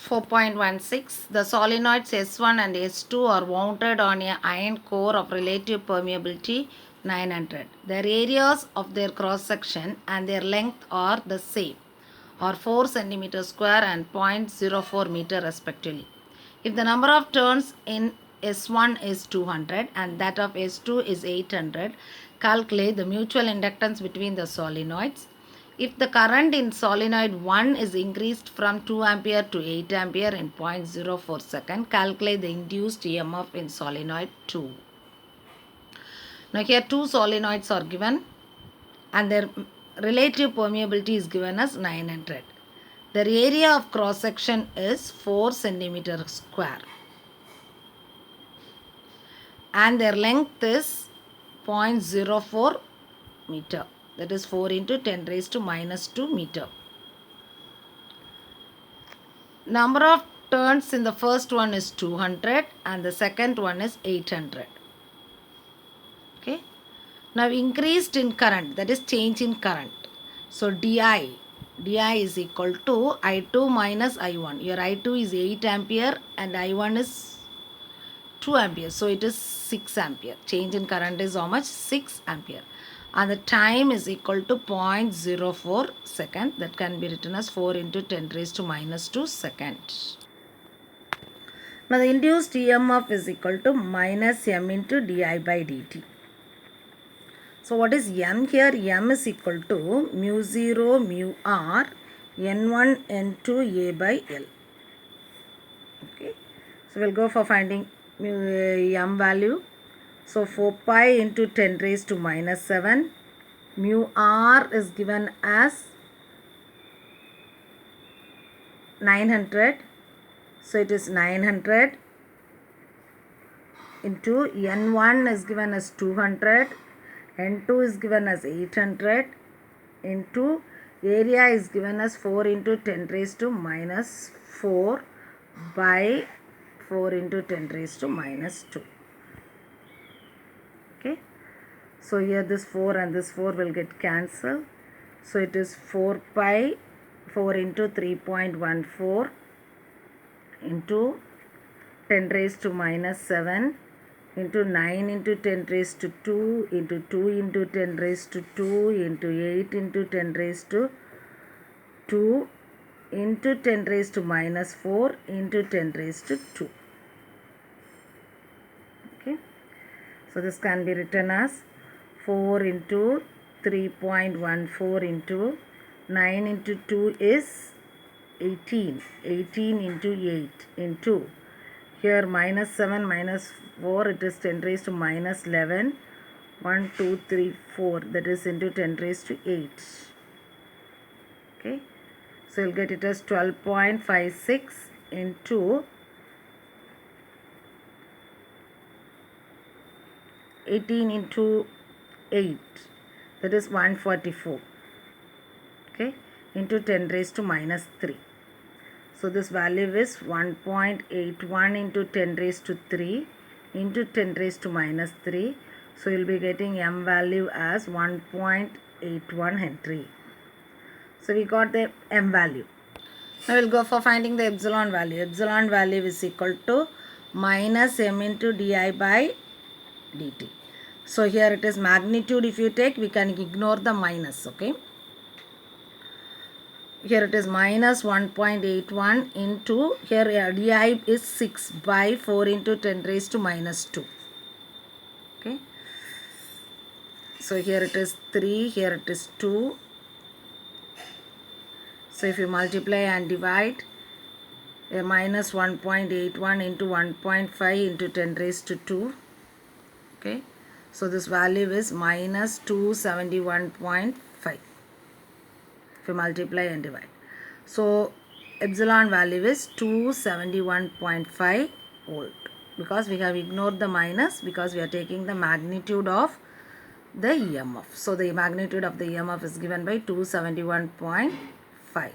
4.16. The solenoids S1 and S2 are mounted on an iron core of relative permeability 900. Their areas of their cross section and their length are the same, or 4 cm square and 0.04 meter respectively. If the number of turns in S1 is 200 and that of S2 is 800, calculate the mutual inductance between the solenoids. If the current in solenoid 1 is increased from 2 ampere to 8 ampere in 0.04 second, calculate the induced EMF in solenoid 2. Now here two solenoids are given and their relative permeability is given as 900. Their area of cross section is 4 centimeter square and their length is 0.04 meter, that is 4 into 10 raised to minus 2 meter. Number of turns in the first one is 200 and the second one is 800. Okay. Now increased in current, that is change in current. So di is equal to I2 minus I1. Your I2 is 8 ampere and I1 is 2 ampere. So it is 6 ampere. Change in current is how much? 6 ampere. And the time is equal to 0.04 second. That can be written as 4 into 10 raised to minus 2 seconds. Now the induced EMF is equal to minus m into di by dt. So what is m here? M is equal to mu 0 mu r n1 n2 a by L. Okay. So we'll go for finding m value. So 4 pi into 10 raised to minus 7. Mu r is given as 900. So it is 900 into n1 is given as 200. N2 is given as 800 into area is given as 4 into 10 raised to minus 4 by 4 into 10 raised to minus 2. Okay. So here this 4 and this 4 will get cancelled. So it is 4 pi 4 into 3.14 into 10 raised to minus 7 into 9 into 10 raised to 2 into 2 into 10 raised to 2 into 8 into 10 raised to 2 into 10 raised to minus 4 into 10 raised to 2. Okay. So this can be written as 4 into 3.14 into 9 into 2 is 18. 18 into 8 into here minus 7 minus 4, it is 10 raised to minus 11. 1, 2, 3, 4, that is into 10 raised to 8. Okay. So you'll get it as 12.56 into 18 into 8, that is 144. Okay. Into 10 raised to minus 3. So this value is 1.81 into 10 raised to 3 into 10 raised to minus 3. So you'll be getting m value as 1.81 Henry. So we got the m value. Now we'll go for finding the epsilon value. Epsilon value is equal to minus m into di by dt. So here it is magnitude. If you take, we can ignore the minus. Okay. Here it is minus 1.81 into, here di is 6 by 4 into 10 raised to minus 2. Okay. So here it is 3, here it is 2. So if you multiply and divide, minus 1.81 into 1.5 into 10 raised to 2. Okay. So this value is minus 271.5. If you multiply and divide. So epsilon value is 271.5 volt because we have ignored the minus because we are taking the magnitude of the EMF. So the magnitude of the EMF is given by 271.5.